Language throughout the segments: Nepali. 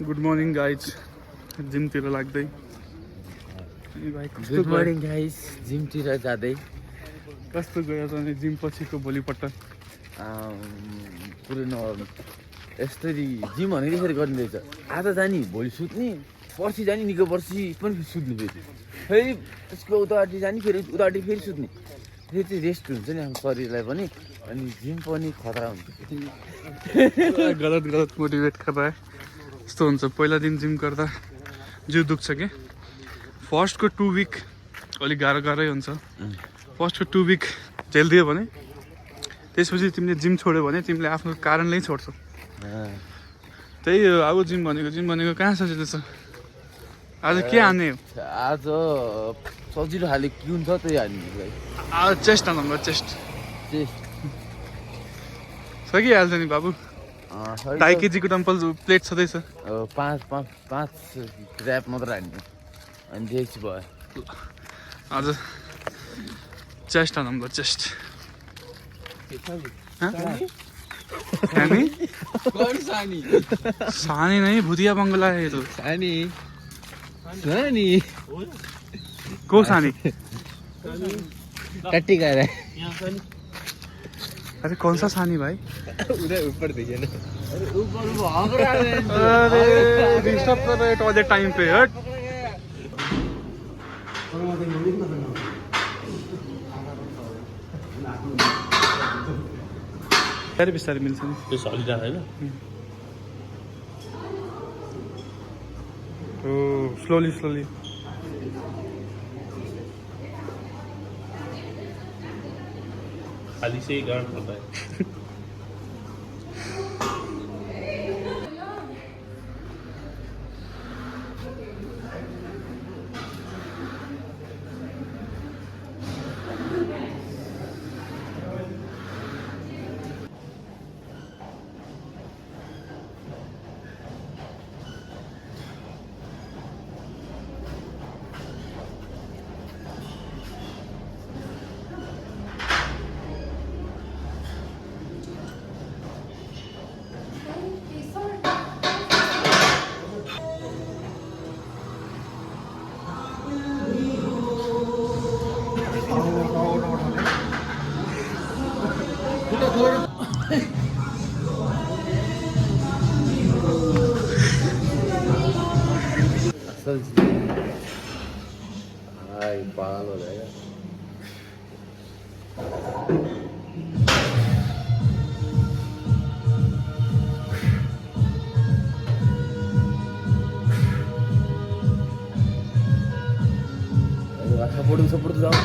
गुड मर्निङ गाइज जिमतिर लाग्दै गुड मर्निङ गाइस जिमतिर जाँदै कस्तो गयो भने जिम पछिको भोलिपल्ट पुरै नगर्नु यस्तरी जिम भनेको यसरी गर्ने रहेछ आज जाने भोलि सुत्ने पर्सि जाने निको पर्सि पनि सुत्ने फेरि त्यसको उतापट्टि जाने फेरि उतापट्टि फेरि सुत्ने फेरि चाहिँ रेस्ट हुन्छ नि आफ्नो शरीरलाई पनि अनि जिम पनि खतरा हुन्छ गलत मोटिभेट गर्दा यस्तो हुन्छ पहिला दिन जिम गर्दा जिउ दुख्छ कि फर्स्टको 2 विक अलिक गाह्रै हुन्छ फर्स्टको 2 विक झेलिदियो भने त्यसपछि तिमीले जिम छोड्यो भने तिमीले आफ्नो कारणले छोड्छौ त्यही हो अब जिम भनेको कहाँ सजिलो छ आज के हान्ने हो आज सजिलो खाले के हुन्छ त्यही हान्ने आज चेस्ट हान्नु चेस्ट सकिहाल्छ नि बाबु 2.5 केजीको डम्पल प्लेट छँदैछ 5 ऱ्याप मात्र हान्ने अनि देखि भयो आज चेस्ट हान्नु चेस्ट सानी नहीं भूतिया बंगला है तो सानी को सानी टट्टी कर रहा है अरे कौन सा सानी भाई उधर ऊपर देखिए ना अरे ऊपर अरे डिस्टर्ब कर रहे टॉयलेट टाइम पे हट बिस्तारै मिल्छ नि त्यो सलिडा हैन ओ स्लोली खाली से ही गार्ड होता है भाई पागल हो जाएगा सपोर्ट जाओ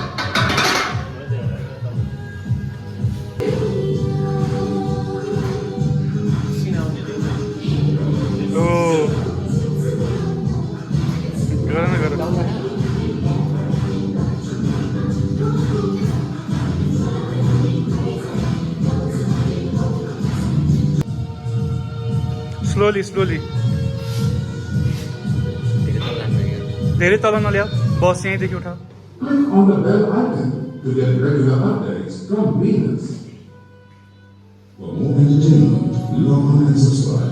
स्लोली धेरै तल नल्याऊ बस यहीँदेखि उठाऊ On the bell icon to get regular updates from Venus. For more entertainment, log on and subscribe.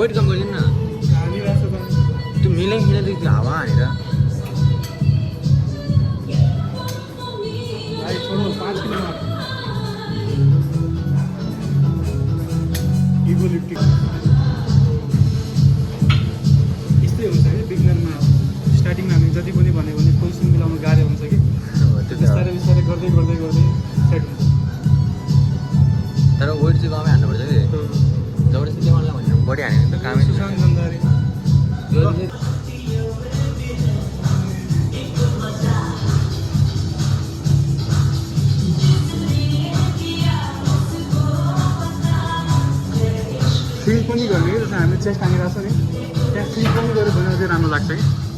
Weight कम गरिदिनु न त्यो मिलै किन त्यो हावा हानेर भाइ छोडो 5 किलोमिटर स्विङ पनि गर्ने कि जस्तो हामी चेस्ट हानिरहेको छ नि त्यहाँ स्विङ पनि गरेर भने चाहिँ राम्रो लाग्छ कि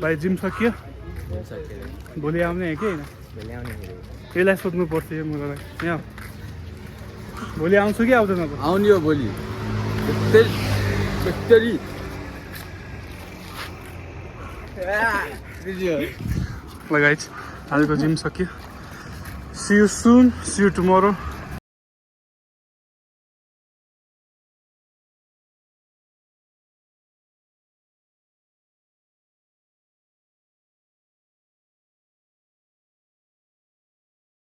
भाइ जिम सकियो भोलि आउने हो कि होइन यसलाई सोध्नु पर्छ यो मलाई यहाँ भोलि आउँछु कि आउँदैन अब आउने हो भोलि त्यसरी लगाइज आजको जिम सकियो see you soon see you tomorrow